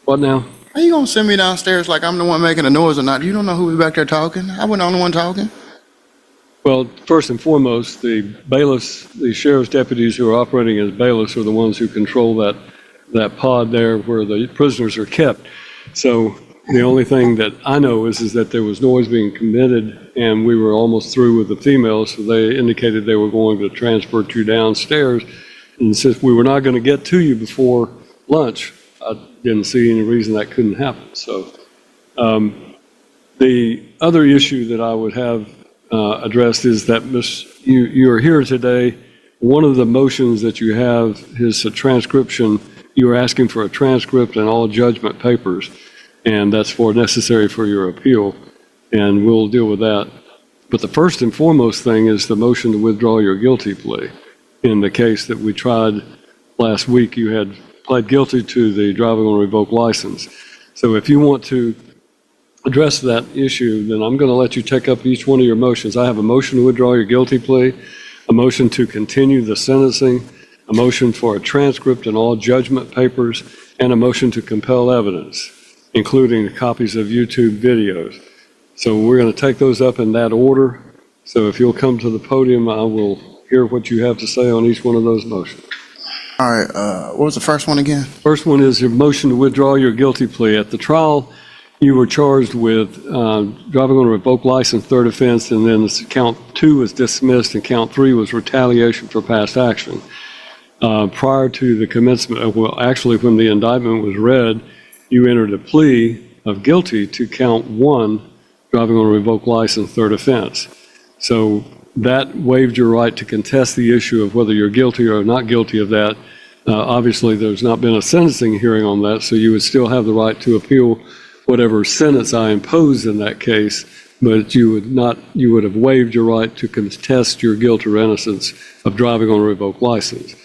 What now? Are you gonna send me downstairs like I'm the one making the noise or not? You don't know who was back there talking. I wasn't the only one talking. Well, first and foremost, the bailiffs, the sheriff's deputies who are operating as bailiffs are the ones who control that pod there where the prisoners are kept. So the only thing that I know is that there was noise being committed, and we were almost through with the females, so they indicated they were going to transport you downstairs. And since we were not going to get to you before lunch, I didn't see any reason that couldn't happen. So the other issue that I would have addressed is that you are here today. One of the motions that you have is a transcription. You are asking for a transcript and all judgment papers, and that's necessary for your appeal, and we'll deal with that. But the first and foremost thing is the motion to withdraw your guilty plea. In the case that we tried last week, you had pled guilty to the driving on a revoked license. So if you want to address that issue, then I'm going to let you take up each one of your motions. I have a motion to withdraw your guilty plea, a motion to continue the sentencing, a motion for a transcript and all judgment papers, and a motion to compel evidence, including copies of YouTube videos. So we're going to take those up in that order. So if you'll come to the podium, I will hear what you have to say on each one of those motions. All right, what was the first one again? First one is your motion to withdraw your guilty plea. At the trial, you were charged with driving on a revoked license, third offense, and then count 2 was dismissed and count 3 was retaliation for past action. Prior to the commencement, well, actually when the indictment was read, you entered a plea of guilty to count 1, driving on a revoked license, third offense. So that waived your right to contest the issue of whether you're guilty or not guilty of that. Obviously, there's not been a sentencing hearing on that, so you would still have the right to appeal whatever sentence I impose in that case, but you would have waived your right to contest your guilt or innocence of driving on a revoked license.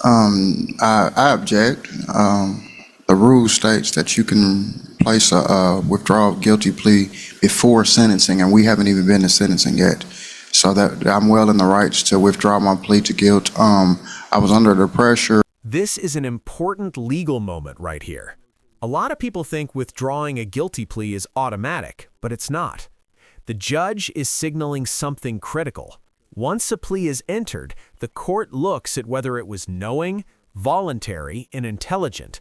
I object. The rule states that you can place a withdrawal of guilty plea before sentencing, and we haven't even been to sentencing yet. So that I'm well in the rights to withdraw my plea to guilt. I was under the pressure. This is an important legal moment right here. A lot of people think withdrawing a guilty plea is automatic, but it's not. The judge is signaling something critical. Once a plea is entered, the court looks at whether it was knowing, voluntary, and intelligent.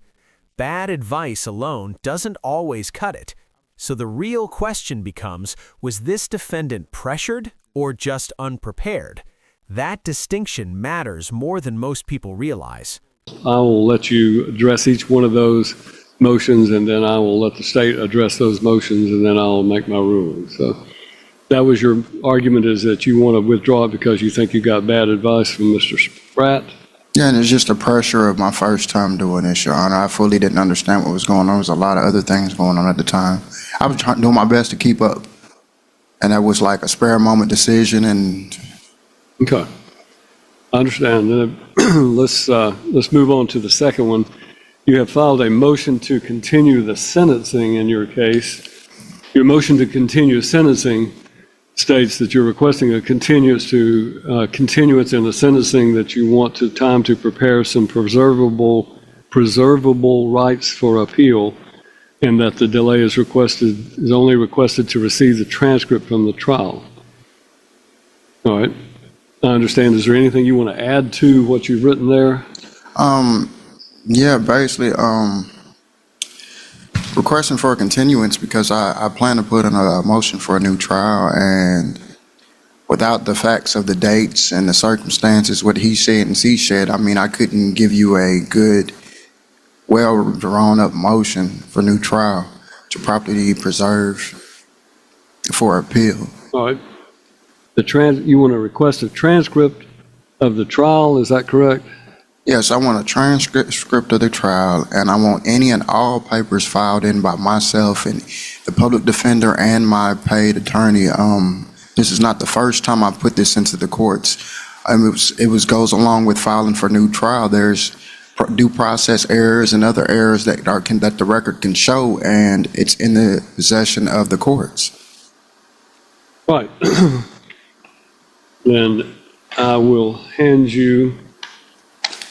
Bad advice alone doesn't always cut it. So the real question becomes, was this defendant pressured or just unprepared? That distinction matters more than most people realize. I will let you address each one of those motions, and then I will let the state address those motions, and then I'll make my ruling. So that was your argument, is that you want to withdraw it because you think you got bad advice from Mr. Spratt? Yeah, and it's just the pressure of my first time doing this, Your Honor. I fully didn't understand what was going on. There was a lot of other things going on at the time. I was doing my best to keep up, and that was like a spare moment decision. And okay, I understand. Then let's move on to the second one. You have filed a motion to continue the sentencing in your case. Your motion to continue sentencing states that you're requesting a continuance in the sentencing, that you want time to prepare some preservable rights for appeal, and that the delay is only requested to receive the transcript from the trial. All right. I understand. Is there anything you want to add to what you've written there? Yeah, basically, requesting for a continuance because I plan to put in a motion for a new trial, and without the facts of the dates and the circumstances, what he said and she said, I mean, I couldn't give you a good, well drawn up motion for new trial to properly preserve for appeal. All right. You want to request a transcript of the trial, is that correct? Yes, I want a transcript of the trial, and I want any and all papers filed in by myself and the public defender and my paid attorney. This is not the first time I put this into the courts. It goes along with filing for new trial. There's due process errors and other errors that the record can show, and it's in the possession of the courts. Right. Then I will hand you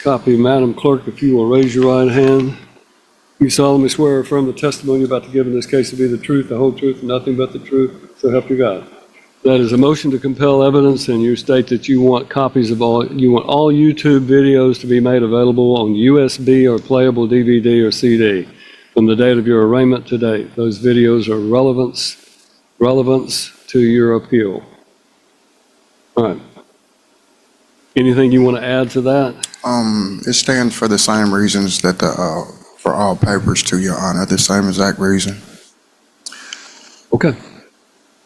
copy, Madam Clerk, if you will raise your right hand. You solemnly swear or affirm the testimony you're about to give in this case to be the truth, the whole truth, and nothing but the truth, so help you God. That is a motion to compel evidence, and you state that you want copies of you want all YouTube videos to be made available on USB or playable DVD or CD from the date of your arraignment to date. Those videos are relevance to your appeal. All right. Anything you want to add to that? It stands for the same reasons that for all papers, to Your Honor, the same exact reason. Okay.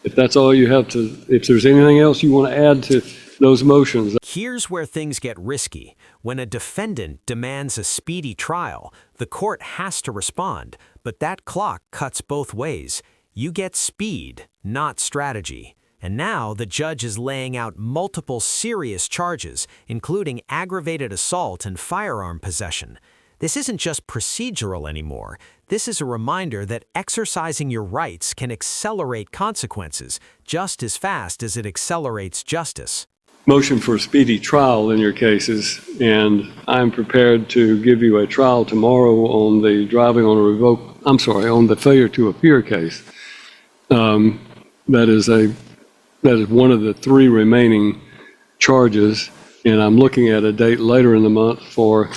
If that's all you have to, if there's anything else you want to add to those motions. Here's where things get risky. When a defendant demands a speedy trial, the court has to respond, but that clock cuts both ways. You get speed, not strategy. And now the judge is laying out multiple serious charges, including aggravated assault and firearm possession. This isn't just procedural anymore. This is a reminder that exercising your rights can accelerate consequences just as fast as it accelerates justice. Motion for a speedy trial in your cases, and I'm prepared to give you a trial tomorrow on the on the failure to appear case. That is one of the three remaining charges, and I'm looking at a date later in the month for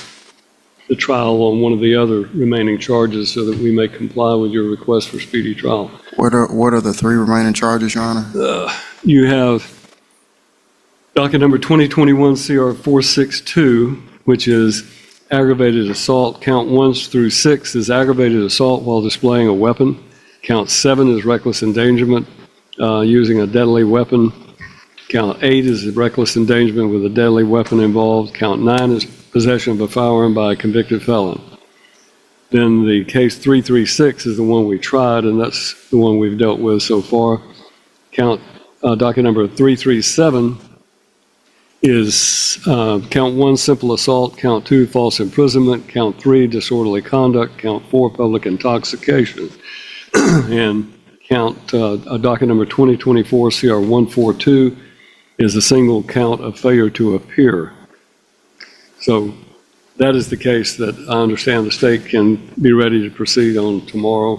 the trial on one of the other remaining charges so that we may comply with your request for speedy trial. What are the three remaining charges, Your Honor? You have docket number 2021 CR 462, which is aggravated assault. Count 1 through 6 is aggravated assault while displaying a weapon. Count 7 is reckless endangerment using a deadly weapon. Count 8 is reckless endangerment with a deadly weapon involved. Count 9 is possession of a firearm by a convicted felon. Then the case 336 is the one we tried, and that's the one we've dealt with so far. Docket number 337 is count 1, simple assault. Count 2, false imprisonment. Count 3, disorderly conduct. Count 4, public intoxication. And docket number 2024 CR 142 is a single count of failure to appear. So that is the case that I understand the state can be ready to proceed on tomorrow,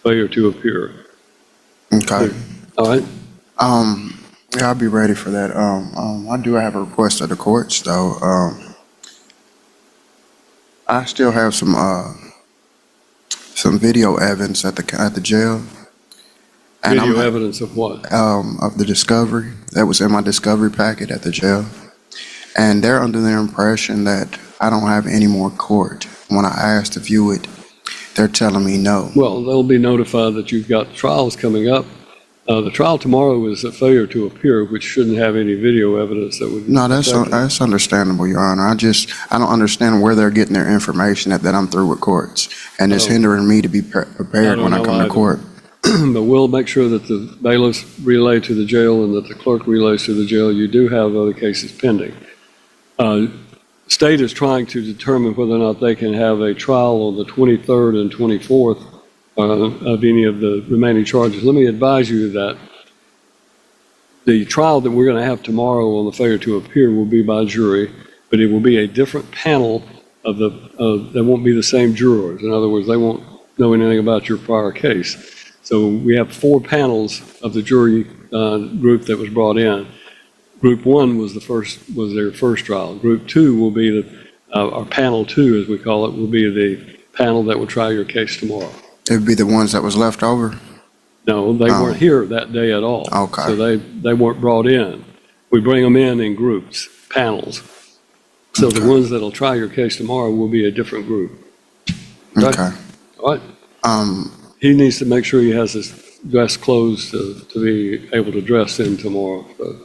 failure to appear. Okay. All right. Yeah, I'll be ready for that. I do have a request of the courts, though. I still have some video evidence at the jail. And Video evidence of what? Of the discovery that was in my discovery packet at the jail. And they're under the impression that I don't have any more court. When I asked to view it, they're telling me no. Well, they'll be notified that you've got trials coming up. The trial tomorrow is a failure to appear, which shouldn't have any video evidence that would. No, that's understandable, Your Honor. I don't understand where they're getting their information that I'm through with courts, and it's hindering me to be prepared when I come to court. But we'll make sure that the bailiffs relay to the jail and that the clerk relays to the jail. You do have other cases pending. State is trying to determine whether or not they can have a trial on the 23rd and 24th of any of the remaining charges. Let me advise you that the trial that we're going to have tomorrow on the failure to appear will be by jury, but it will be a different panel they won't be the same jurors. In other words, they won't know anything about your prior case. So we have 4 panels of the jury group that was brought in. Group 1 was their first trial. Group 2 will be or panel 2, as we call it, will be the panel that will try your case tomorrow. It would be the ones that was left over? No, they weren't here that day at all. Okay. So they weren't brought in. We bring them in groups, panels. So the ones that'll try your case tomorrow will be a different group. Okay. All right. He needs to make sure he has his dress clothes to be able to dress in tomorrow. So.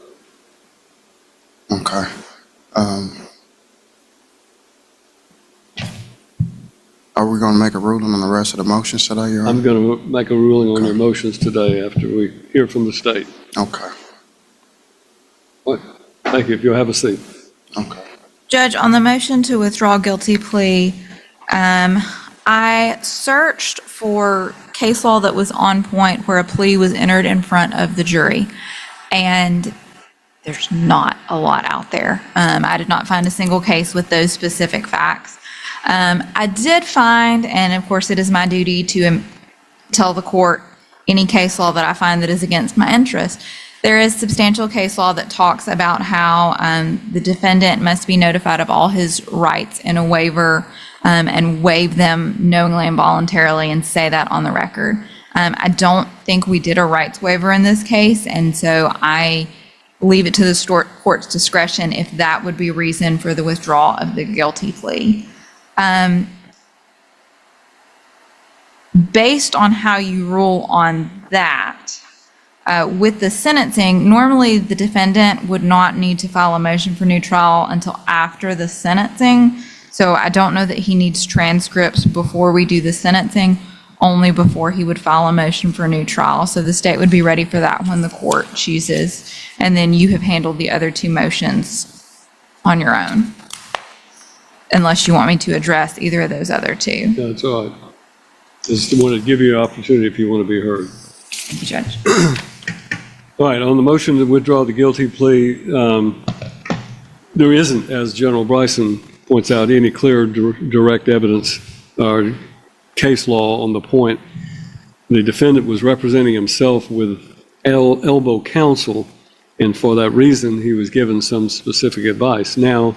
Okay. Are we going to make a ruling on the rest of the motions today, Your Honor? I'm going to make a ruling on your motions today after we hear from the state. Okay. All right. Thank you. If you'll have a seat. Okay. Judge, on the motion to withdraw guilty plea, I searched for case law that was on point where a plea was entered in front of the jury, and there's not a lot out there. I did not find a single case with those specific facts. I did find, and of course it is my duty to tell the court any case law that I find that is against my interest. There is substantial case law that talks about how the defendant must be notified of all his rights in a waiver and waive them knowingly and voluntarily and say that on the record. I don't think we did a rights waiver in this case, and so I leave it to the court's discretion if that would be reason for the withdrawal of the guilty plea. Based on how you rule on that, with the sentencing, normally the defendant would not need to file a motion for new trial until after the sentencing. So I don't know that he needs transcripts before we do the sentencing, only before he would file a motion for a new trial. So the state would be ready for that when the court chooses. And then you have handled the other two motions on your own, unless you want me to address either of those other two. That's all right. Just want to give you an opportunity if you want to be heard. Thank you, Judge. All right, on the motion to withdraw the guilty plea, there isn't, as General Bryson points out, any clear direct evidence or case law on the point. The defendant was representing himself with elbow counsel, and for that reason, he was given some specific advice. Now,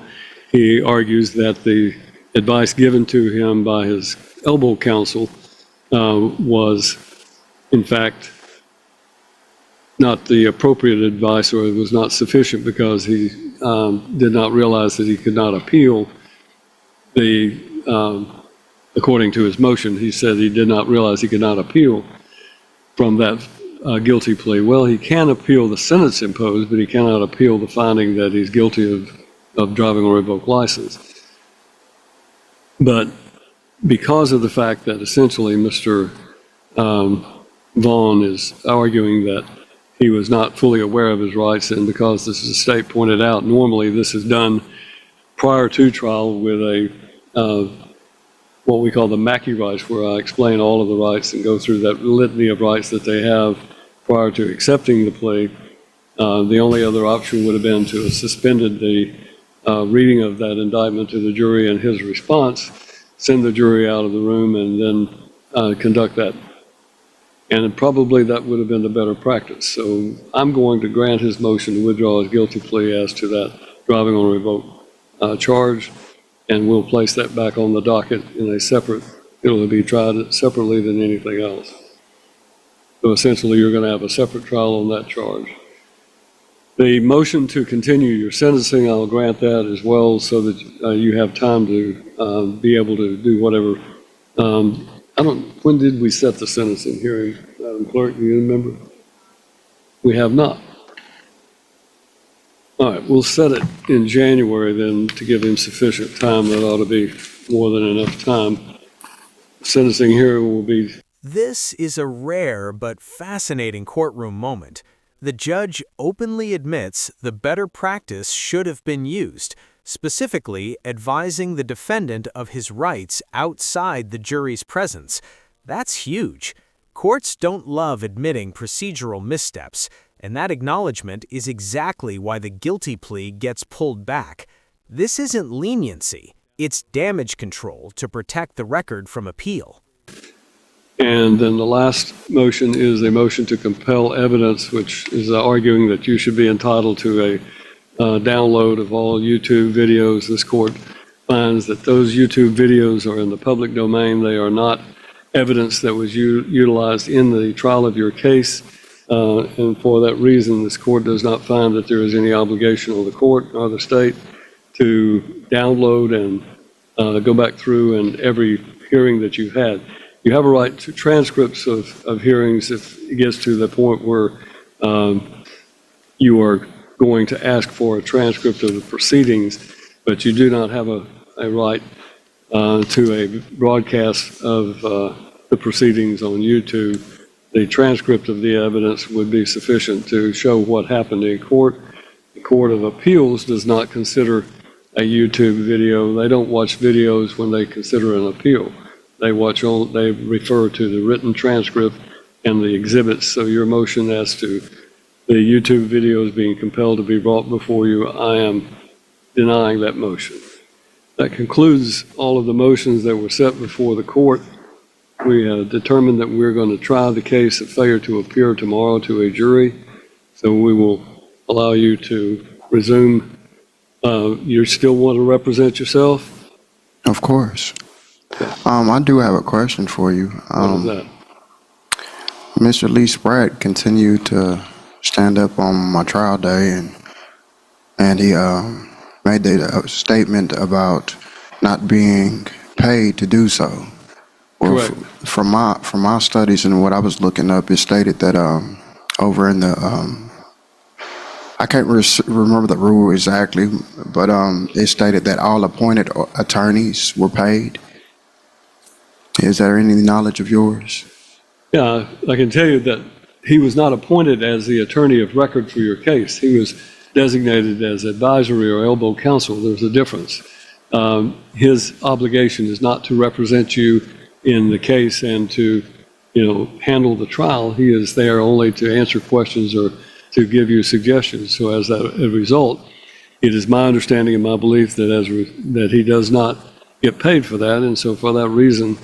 he argues that the advice given to him by his elbow counsel was, in fact, not the appropriate advice, or it was not sufficient because he did not realize that he could not appeal according to his motion, he said he did not realize he could not appeal from that guilty plea. Well, he can appeal the sentence imposed, but he cannot appeal the finding that he's guilty of driving a revoked license. But because of the fact that essentially Mr. Vaughn is arguing that he was not fully aware of his rights, and because, as the state pointed out, normally this is done prior to trial with what we call the Mackey rights, where I explain all of the rights and go through that litany of rights that they have prior to accepting the plea. The only other option would have been to have suspended the reading of that indictment to the jury and his response, send the jury out of the room, and then conduct that. And probably that would have been the better practice. So I'm going to grant his motion to withdraw his guilty plea as to that driving on a revoked charge, and we'll place that back on the docket in a separate, it'll be tried separately than anything else. So essentially, you're going to have a separate trial on that charge. The motion to continue your sentencing, I'll grant that as well, so that you have time to be able to do whatever. When did we set the sentencing hearing, Madam Clerk? Do you remember? We have not. All right, we'll set it in January then to give him sufficient time. That ought to be more than enough time. Sentencing hearing will be. This is a rare but fascinating courtroom moment. The judge openly admits the better practice should have been used, specifically advising the defendant of his rights outside the jury's presence. That's huge. Courts don't love admitting procedural missteps, and that acknowledgement is exactly why the guilty plea gets pulled back. This isn't leniency, it's damage control to protect the record from appeal. And then the last motion is a motion to compel evidence, which is arguing that you should be entitled to a download of all YouTube videos. This court finds that those YouTube videos are in the public domain. They are not evidence that was utilized in the trial of your case. And for that reason, this court does not find that there is any obligation on the court or the state to download and go back through and every hearing that you've had. You have a right to transcripts of hearings if it gets to the point where you are going to ask for a transcript of the proceedings, but you do not have a right to a broadcast of the proceedings on YouTube. The transcript of the evidence would be sufficient to show what happened in court. The Court of Appeals does not consider a YouTube video. They don't watch videos when they consider an appeal. They refer to the written transcript and the exhibits. So your motion as to the YouTube videos being compelled to be brought before you, I am denying that motion. That concludes all of the motions that were set before the court. We have determined that we're going to try the case of failure to appear tomorrow to a jury. So we will allow you to resume. You still want to represent yourself? Of course. I do have a question for you. What is that? Mr. Lee Spratt continued to stand up on my trial day, and he made the statement about not being paid to do so. Well, Correct. From my studies and what I was looking up, it stated that over in the I can't remember the rule exactly, but it stated that all appointed attorneys were paid. Is there any knowledge of yours? Yeah, I can tell you that he was not appointed as the attorney of record for your case. He was designated as advisory or elbow counsel. There's a difference. His obligation is not to represent you in the case and to, handle the trial. He is there only to answer questions or to give you suggestions. So as a result, it is my understanding and my belief that that he does not get paid for that. And so for that reason,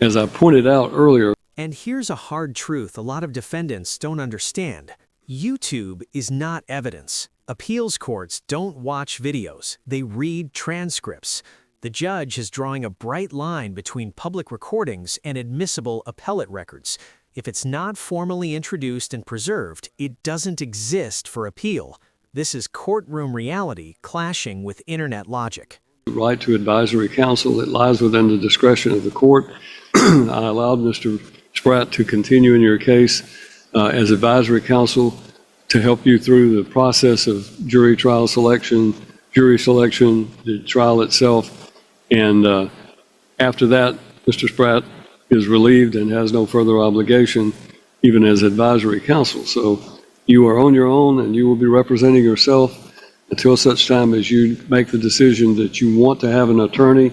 as I pointed out earlier. And here's a hard truth a lot of defendants don't understand. YouTube is not evidence. Appeals courts don't watch videos. They read transcripts. The judge is drawing a bright line between public recordings and admissible appellate records. If it's not formally introduced and preserved, it doesn't exist for appeal. This is courtroom reality clashing with internet logic. Right to advisory counsel, it lies within the discretion of the court. I allowed Mr. Spratt to continue in your case as advisory counsel to help you through the process of jury trial selection, the trial itself. And after that, Mr. Spratt is relieved and has no further obligation, even as advisory counsel. So you are on your own and you will be representing yourself until such time as you make the decision that you want to have an attorney.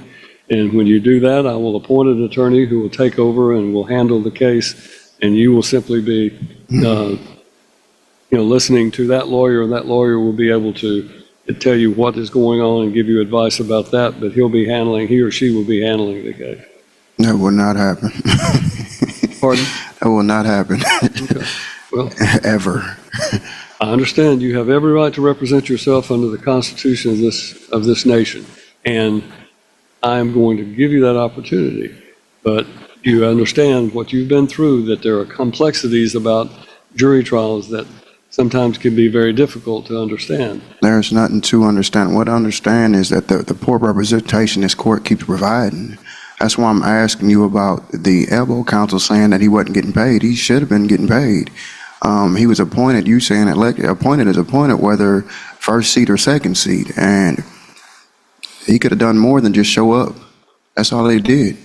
And when you do that, I will appoint an attorney who will take over and will handle the case. And you will simply be, listening to that lawyer, and that lawyer will be able to tell you what is going on and give you advice about that. But he or she will be handling the case. That will not happen. Pardon? That will not happen. Okay. Well, ever. I understand you have every right to represent yourself under the Constitution of this nation, and I am going to give you that opportunity. But you understand what you've been through, that there are complexities about jury trials that sometimes can be very difficult to understand. There's nothing to understand. What I understand is that the poor representation this court keeps providing. That's why I'm asking you about the elbow counsel saying that he wasn't getting paid. He should have been getting paid. He was appointed, you saying appointed is appointed, whether first seat or second seat. And he could have done more than just show up. That's all they did.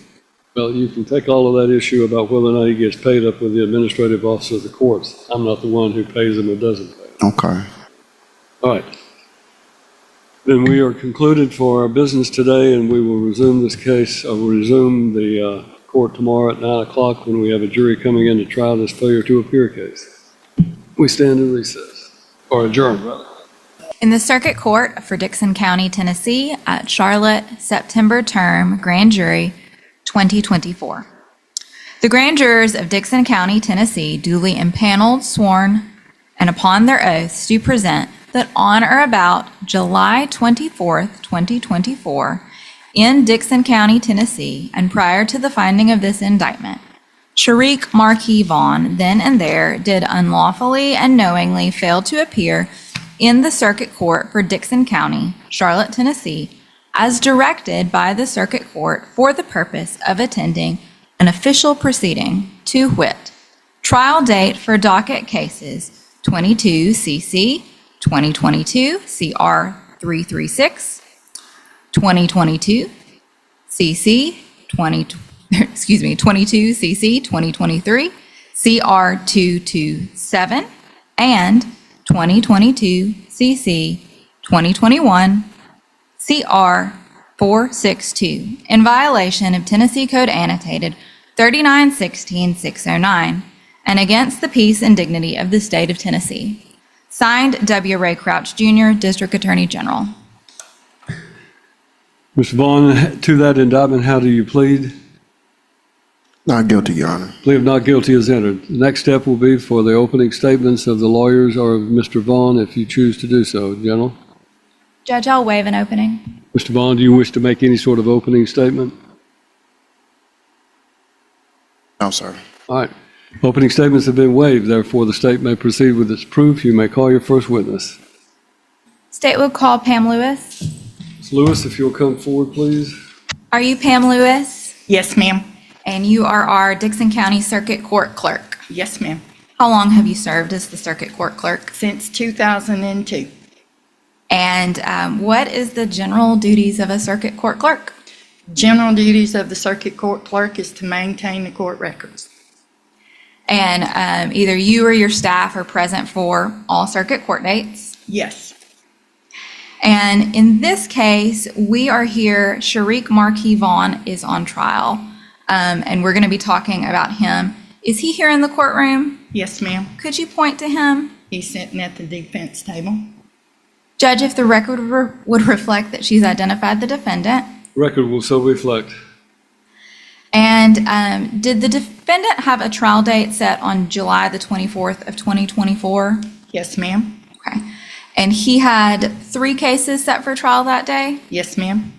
Well, you can take all of that issue about whether or not he gets paid up with the administrative office of the courts. I'm not the one who pays him or doesn't pay him. Okay. All right. Then we are concluded for our business today, and we will resume this case. I will resume the court tomorrow at 9 o'clock when we have a jury coming in to try this failure to appear case. We stand in recess, or adjourn, rather. In the Circuit Court for Dickson County, Tennessee, at Charlotte, September term, Grand Jury, 2024. The grand jurors of Dickson County, Tennessee, duly impaneled, sworn, and upon their oaths do present that on or about July 24th, 2024, in Dickson County, Tennessee, and prior to the finding of this indictment, Sharik Marquis Vaughn then and there did unlawfully and knowingly fail to appear in the Circuit Court for Dickson County, Charlotte, Tennessee, as directed by the Circuit Court for the purpose of attending an official proceeding, to wit, trial date for docket cases 22 CC 2022 CR 336, 2022 CC 22 CC 2023 CR 227, and 2022 CC 2021 CR 462 in violation of Tennessee Code Annotated 3916-609 and against the peace and dignity of the state of Tennessee. Signed, W. Ray Crouch, Jr., District Attorney General. Mr. Vaughn, to that indictment, how do you plead? Not guilty, Your Honor. Plea of not guilty is entered. The next step will be for the opening statements of the lawyers or of Mr. Vaughn, if you choose to do so. General? Judge, I'll waive an opening. Mr. Vaughn, do you wish to make any sort of opening statement? No, sir. All right. Opening statements have been waived. Therefore, the state may proceed with its proof. You may call your first witness. State will call Pam Lewis. Ms. Lewis, if you'll come forward, please. Are you Pam Lewis? Yes, ma'am. And you are our Dixon County Circuit Court Clerk. Yes, ma'am. How long have you served as the Circuit Court Clerk? Since 2002. And what is the general duties of a Circuit Court Clerk? General duties of the Circuit Court Clerk is to maintain the court records. And either you or your staff are present for all Circuit Court dates. Yes. And in this case, we are here, Sharik Marquis Vaughn is on trial. And we're going to be talking about him. Is he here in the courtroom? Yes, ma'am. Could you point to him? He's sitting at the defense table. Judge, if the record would reflect that she's identified the defendant. Record will so reflect. And did the defendant have a trial date set on July the 24th of 2024? Yes, ma'am. Okay. And he had 3 cases set for trial that day? Yes, ma'am.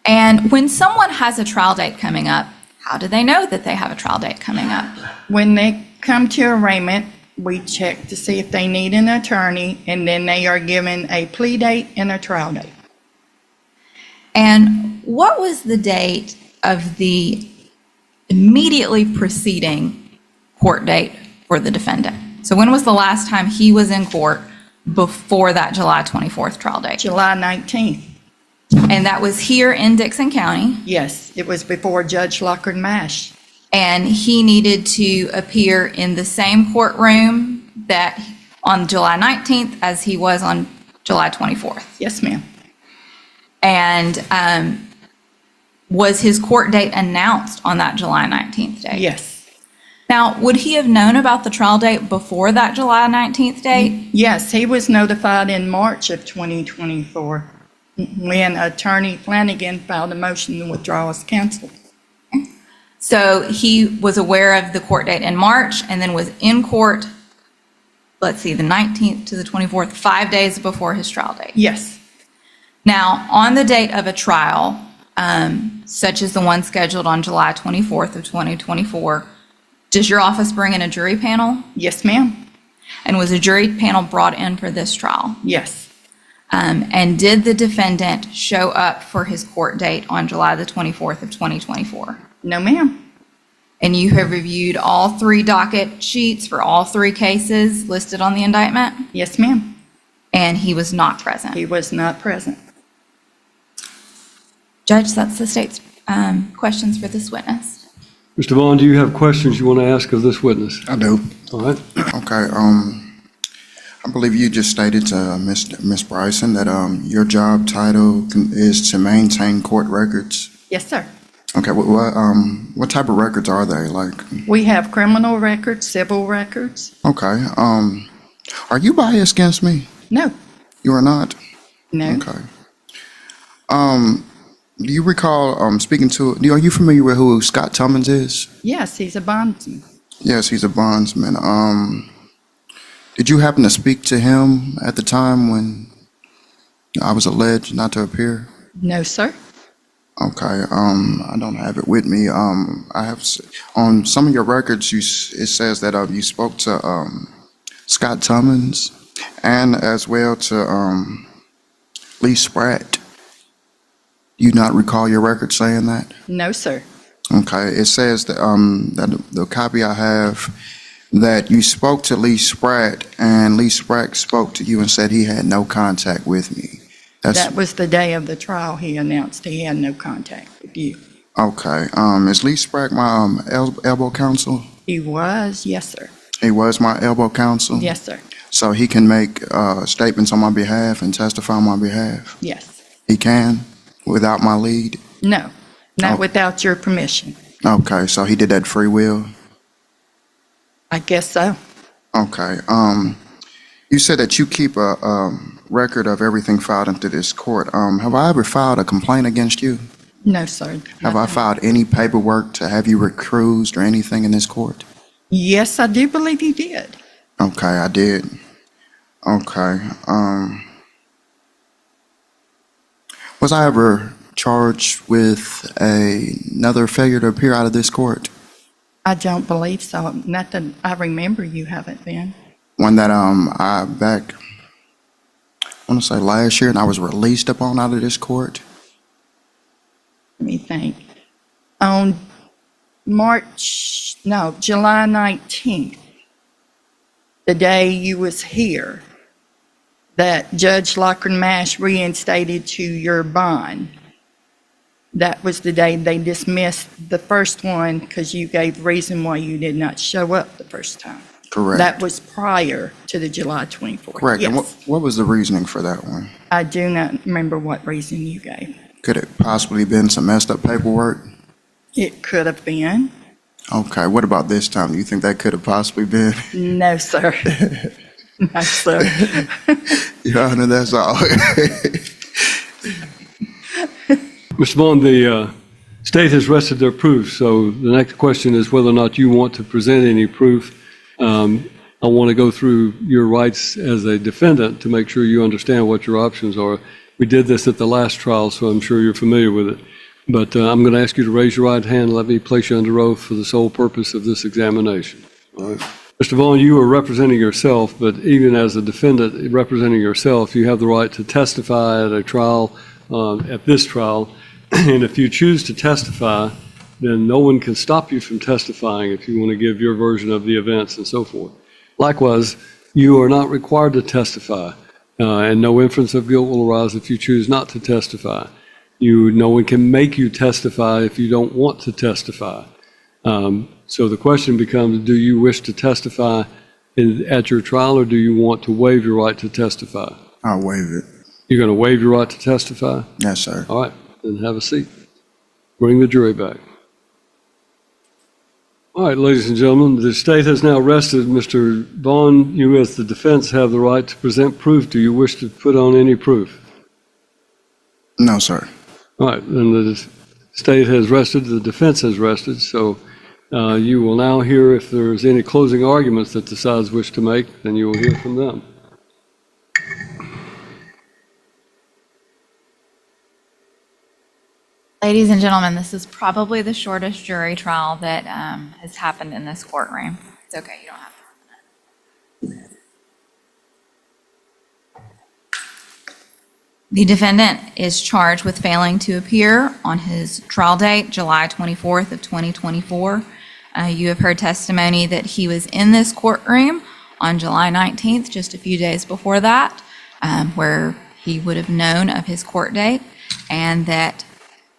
And when someone has a trial date coming up, how do they know that they have a trial date coming up? When they come to arraignment, we check to see if they need an attorney, and then they are given a plea date and a trial date. And what was the date of the immediately preceding court date for the defendant? So when was the last time he was in court before that July 24th trial date? July 19th. And that was here in Dixon County, Yes, it was before Judge Lockard Mash. and he needed to appear in the same courtroom that on July 19th as he was on July 24th. Yes, ma'am. And was his court date announced on that July 19th date? Yes. Now, would he have known about the trial date before that July 19th date? Yes, he was notified in March of 2024 when Attorney Flanagan filed a motion to withdraw his counsel. So he was aware of the court date in March and then was in court, let's see, the 19th to the 24th, 5 days before his trial date. Yes. Now, on the date of a trial, such as the one scheduled on July 24th of 2024, does your office bring in a jury panel? Yes, ma'am. And was a jury panel brought in for this trial? Yes. And did the defendant show up for his court date on July the 24th of 2024? No, ma'am. And you have reviewed all 3 docket sheets for all 3 cases listed on the indictment? Yes, ma'am. And he was not present? He was not present. Judge, that's the state's questions for this witness. Mr. Vaughn, do you have questions you want to ask of this witness? I do. All right. Okay, I believe you just stated to Ms. Bryson that your job title is to maintain court records. Yes, sir. Okay, what type of records are they? Like, We have criminal records, civil records. okay, are you biased against me? No, You are not? no. Okay. Do you recall speaking to, are you familiar with who Scott Tummins is? Yes, he's a bondsman. Yes, he's a bondsman. Did you happen to speak to him at the time when I was alleged not to appear? No, sir. Okay, I don't have it with me. I have, on some of your records, it says that you spoke to Scott Tummins and as well to Lee Spratt. Do you not recall your record saying that? No, sir. Okay, it says that, that the copy I have, that you spoke to Lee Spratt and Lee Spratt spoke to you and said he had no contact with me. That was the day of the trial. He announced he had no contact with you. Okay, is Lee Spratt my elbow counsel? He was, yes, sir. He was my elbow counsel? Yes, sir. So he can make statements on my behalf and testify on my behalf? Yes. He can, without my lead? No, not Oh. without your permission. Okay, so he did that free will? I guess so. Okay, you said that you keep record of everything filed into this court, have I ever filed a complaint against you? No, sir. Have I nothing. filed any paperwork to have you recused or anything in this court? Yes, I do believe you did. Okay, I did. Okay. Was I ever charged with another failure to appear out of this court? I don't believe so. Not that I remember you haven't been. One that I want to say last year, and I was released upon out of this court. Let me think. On July 19th, the day you was here, that Judge Lockern-Mash reinstated to your bond. That was the day they dismissed the first one because you gave reason why you did not show up the first time. Correct. That was prior to the July 24th. Correct. And Yes. what was the reasoning for that one? I do not remember what reason you gave. Could it possibly been some messed up paperwork? It could have been. Okay, what about this time? Do you think that could have possibly been? No, sir. No, sir. Your Honor, that's all. Mr. Vaughn, the state has rested their proof, so the next question is whether or not you want to present any proof. I want to go through your rights as a defendant to make sure you understand what your options are. We did this at the last trial, so I'm sure you're familiar with it. But I'm going to ask you to raise your right hand and let me place you under oath for the sole purpose of this examination. All right. Mr. Vaughn, you are representing yourself, but even as a defendant representing yourself, you have the right to testify at a trial, at this trial. And if you choose to testify, then no one can stop you from testifying if you want to give your version of the events and so forth. Likewise, you are not required to testify, and no inference of guilt will arise if you choose not to testify. No one can make you testify if you don't want to testify. So the question becomes, do you wish to testify at your trial, or do you want to waive your right to testify? I'll waive it. You're going to waive your right to testify? Yes, sir. All right, then have a seat. Bring the jury back. All right, ladies and gentlemen, the state has now rested. Mr. Vaughn, you as the defense have the right to present proof. Do you wish to put on any proof? No, sir. All right, then the state has rested, the defense has rested, so you will now hear if there's any closing arguments that the sides wish to make, then you will hear from them. Ladies and gentlemen, this is probably the shortest jury trial that has happened in this courtroom. It's okay, you don't have to. The defendant is charged with failing to appear on his trial date, July 24th of 2024. You have heard testimony that he was in this courtroom on July 19th, just a few days before that, where he would have known of his court date, and that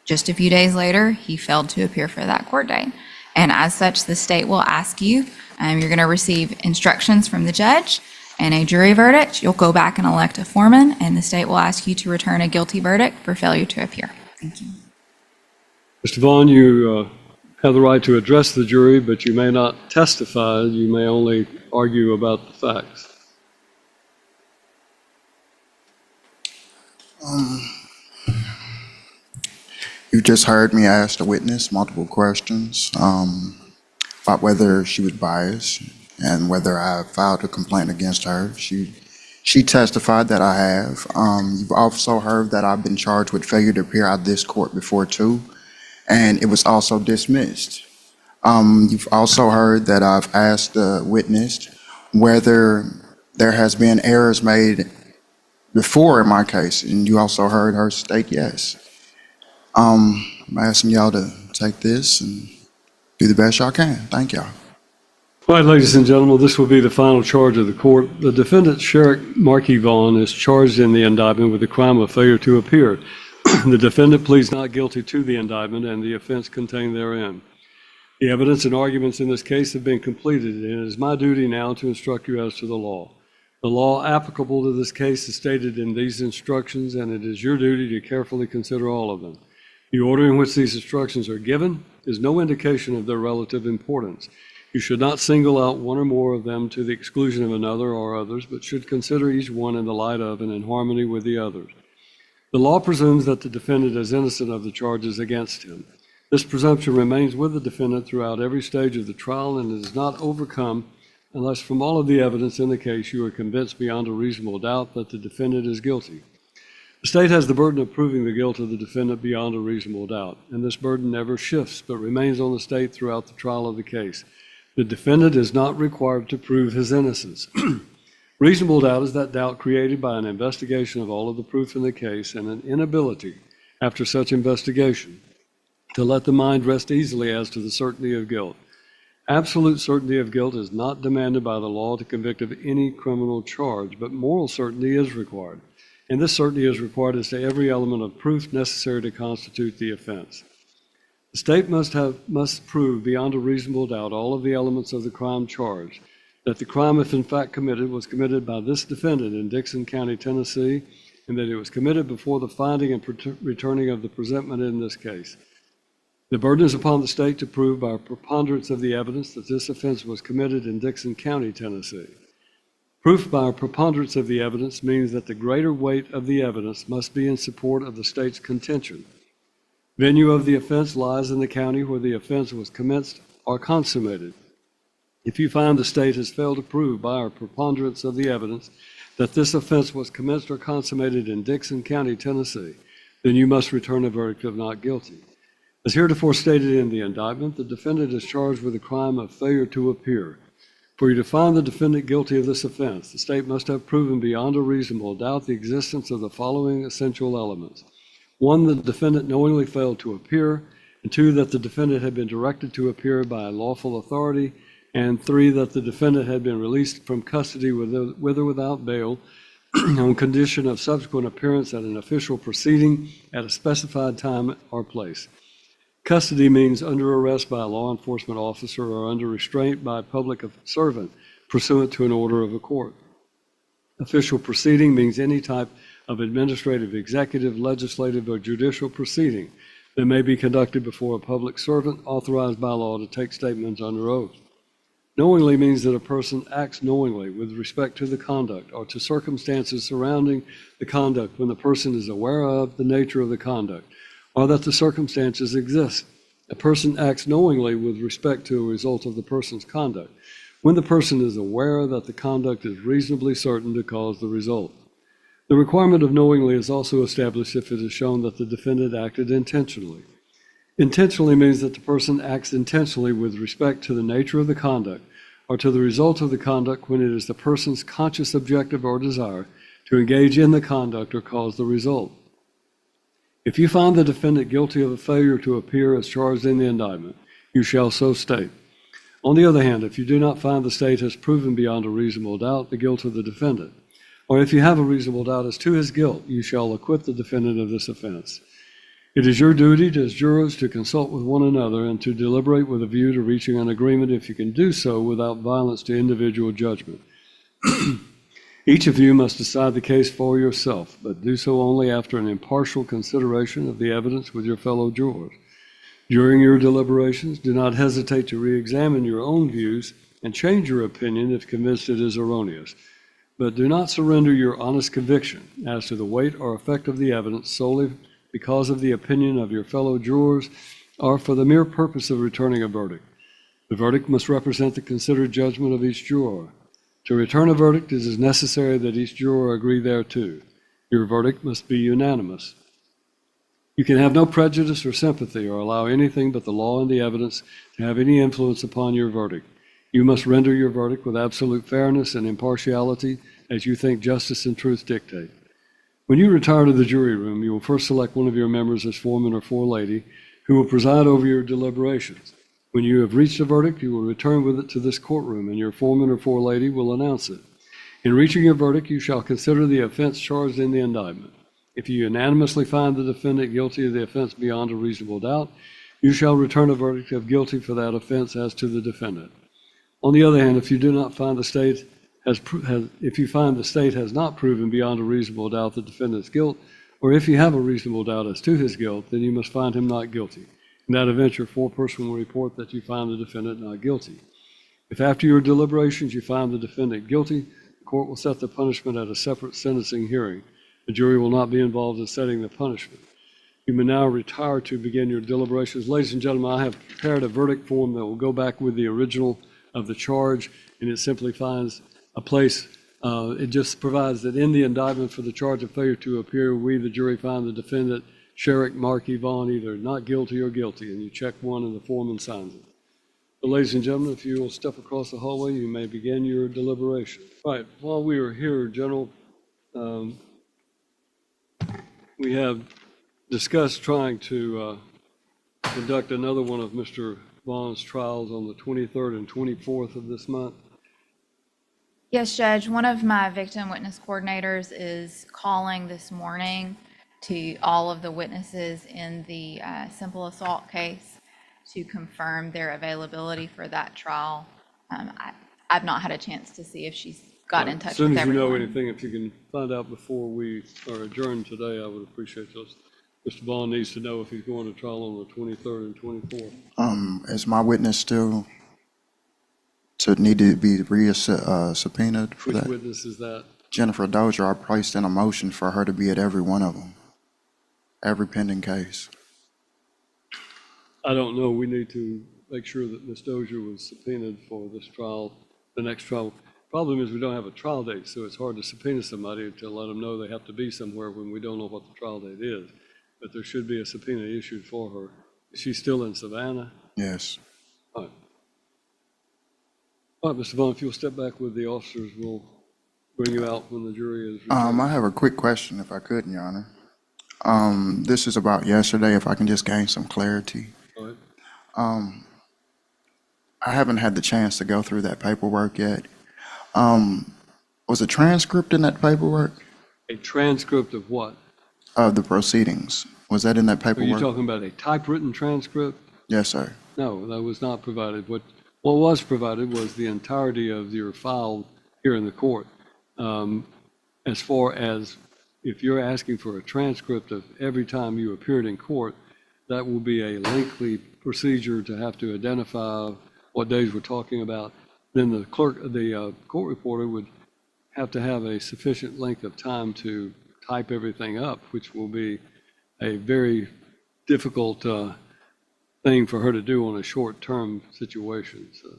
just a few days later, he failed to appear for that court date. And as such, the state will ask you, you're going to receive instructions from the judge and a jury verdict. You'll go back and elect a foreman, and the state will ask you to return a guilty verdict for failure to appear. Thank you. Mr. Vaughn, you have the right to address the jury, but you may not testify. You may only argue about the facts. You just heard me ask the witness multiple questions about whether she was biased and whether I filed a complaint against her. She testified that I have. You've also heard that I've been charged with failure to appear out of this court before too, and it was also dismissed. You've also heard that I've asked the witness whether there has been errors made before in my case, and you also heard her state yes. I'm asking y'all to take this and do the best y'all can. Thank y'all. All right, ladies and gentlemen, this will be the final charge of the court. The defendant, Sheriff Markey Vaughn, is charged in the indictment with the crime of failure to appear. The defendant pleads not guilty to the indictment and the offense contained therein. The evidence and arguments in this case have been completed, and it is my duty now to instruct you as to the law. The law applicable to this case is stated in these instructions, and it is your duty to carefully consider all of them. The order in which these instructions are given is no indication of their relative importance. You should not single out one or more of them to the exclusion of another or others, but should consider each one in the light of and in harmony with the others. The law presumes that the defendant is innocent of the charges against him. This presumption remains with the defendant throughout every stage of the trial and is not overcome unless from all of the evidence in the case you are convinced beyond a reasonable doubt that the defendant is guilty. The state has the burden of proving the guilt of the defendant beyond a reasonable doubt, and this burden never shifts but remains on the state throughout the trial of the case. The defendant is not required to prove his innocence. Reasonable doubt is that doubt created by an investigation of all of the proof in the case and an inability, after such investigation, to let the mind rest easily as to the certainty of guilt. Absolute certainty of guilt is not demanded by the law to convict of any criminal charge, but moral certainty is required. And this certainty is required as to every element of proof necessary to constitute the offense. The state must prove beyond a reasonable doubt all of the elements of the crime charged, that the crime, if in fact committed, was committed by this defendant in Dixon County, Tennessee, and that it was committed before the finding and returning of the presentment in this case. The burden is upon the state to prove by a preponderance of the evidence that this offense was committed in Dixon County, Tennessee. Proof by a preponderance of the evidence means that the greater weight of the evidence must be in support of the state's contention. Venue of the offense lies in the county where the offense was commenced or consummated. If you find the state has failed to prove by a preponderance of the evidence that this offense was commenced or consummated in Dixon County, Tennessee, then you must return a verdict of not guilty. As heretofore stated in the indictment, the defendant is charged with the crime of failure to appear. For you to find the defendant guilty of this offense, the state must have proven beyond a reasonable doubt the existence of the following essential elements. 1, the defendant knowingly failed to appear, and 2, that the defendant had been directed to appear by a lawful authority, and 3, that the defendant had been released from custody with or without bail on condition of subsequent appearance at an official proceeding at a specified time or place. Custody means under arrest by a law enforcement officer or under restraint by a public servant pursuant to an order of a court. Official proceeding means any type of administrative, executive, legislative, or judicial proceeding that may be conducted before a public servant authorized by law to take statements under oath. Knowingly means that a person acts knowingly with respect to the conduct or to circumstances surrounding the conduct when the person is aware of the nature of the conduct or that the circumstances exist. A person acts knowingly with respect to a result of the person's conduct when the person is aware that the conduct is reasonably certain to cause the result. The requirement of knowingly is also established if it is shown that the defendant acted intentionally. Intentionally means that the person acts intentionally with respect to the nature of the conduct or to the result of the conduct when it is the person's conscious objective or desire to engage in the conduct or cause the result. If you find the defendant guilty of a failure to appear as charged in the indictment, you shall so state. On the other hand, if you do not find the state has proven beyond a reasonable doubt the guilt of the defendant, or if you have a reasonable doubt as to his guilt, you shall acquit the defendant of this offense. It is your duty as jurors to consult with one another and to deliberate with a view to reaching an agreement if you can do so without violence to individual judgment. Each of you must decide the case for yourself, but do so only after an impartial consideration of the evidence with your fellow jurors. During your deliberations, do not hesitate to re-examine your own views and change your opinion if convinced it is erroneous. But do not surrender your honest conviction as to the weight or effect of the evidence solely because of the opinion of your fellow jurors or for the mere purpose of returning a verdict. The verdict must represent the considered judgment of each juror. To return a verdict, it is necessary that each juror agree thereto. Your verdict must be unanimous. You can have no prejudice or sympathy or allow anything but the law and the evidence to have any influence upon your verdict. You must render your verdict with absolute fairness and impartiality as you think justice and truth dictate. When you retire to the jury room, you will first select one of your members as foreman or forelady who will preside over your deliberations. When you have reached a verdict, you will return with it to this courtroom, and your foreman or forelady will announce it. In reaching your verdict, you shall consider the offense charged in the indictment. If you unanimously find the defendant guilty of the offense beyond a reasonable doubt, you shall return a verdict of guilty for that offense as to the defendant. On the other hand, if you do not find the state if you find the state has not proven beyond a reasonable doubt the defendant's guilt, or if you have a reasonable doubt as to his guilt, then you must find him not guilty. In that event, your foreperson will report that you find the defendant not guilty. If after your deliberations you find the defendant guilty, the court will set the punishment at a separate sentencing hearing. The jury will not be involved in setting the punishment. You may now retire to begin your deliberations. Ladies and gentlemen, I have prepared a verdict form that will go back with the original of the charge, and it simply finds a place. It just provides that in the indictment for the charge of failure to appear, we, the jury, find the defendant, Sherrick Markey Vaughn, either not guilty or guilty, and you check one and the foreman signs it. So, ladies and gentlemen, if you will step across the hallway, you may begin your deliberation. All right, while we are here, General, we have discussed trying to conduct another one of Mr. Vaughn's trials on the 23rd and 24th of this month. Yes, Judge, one of my victim witness coordinators is calling this morning to all of the witnesses in the simple assault case to confirm their availability for that trial. I've not had a chance to see if she's got in touch with everyone. As soon as you know anything, if you can find out before we are adjourned today, I would appreciate those. Mr. Vaughn needs to know if he's going to trial on the 23rd and 24th. Is my witness still to need to be subpoenaed for Which that? witness is that? Jennifer Dozier, I placed in a motion for her to be at every one of them, every pending case. I don't know. We need to make sure that Ms. Dozier was subpoenaed for this trial, the next trial. Problem is we don't have a trial date, so it's hard to subpoena somebody to let them know they have to be somewhere when we don't know what the trial date is. But there should be a subpoena issued for her. Is she still in Savannah? Yes. All right. All right, Mr. Vaughn, if you'll step back with the officers, we'll bring you out when the jury is returned. I have a quick question, if I could, Your Honor. This is about yesterday, if I can just gain some clarity. All right. I haven't had the chance to go through that paperwork yet. Was a transcript in that paperwork A transcript of what? of the proceedings? Was that in that Are you paperwork? talking about a typewritten transcript? Yes, sir. No, that was not provided. What was provided was the entirety of your file here in the court. As far as if you're asking for a transcript of every time you appeared in court, that will be a lengthy procedure to have to identify what days we're talking about. Then the court reporter would have to have a sufficient length of time to type everything up, which will be a very difficult thing for her to do on a short-term situation. So.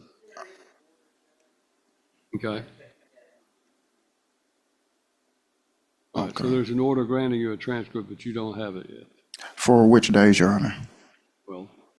Okay. All right, so Okay. there's an order granting you a transcript, but you don't have it yet. For which days, Your Honor?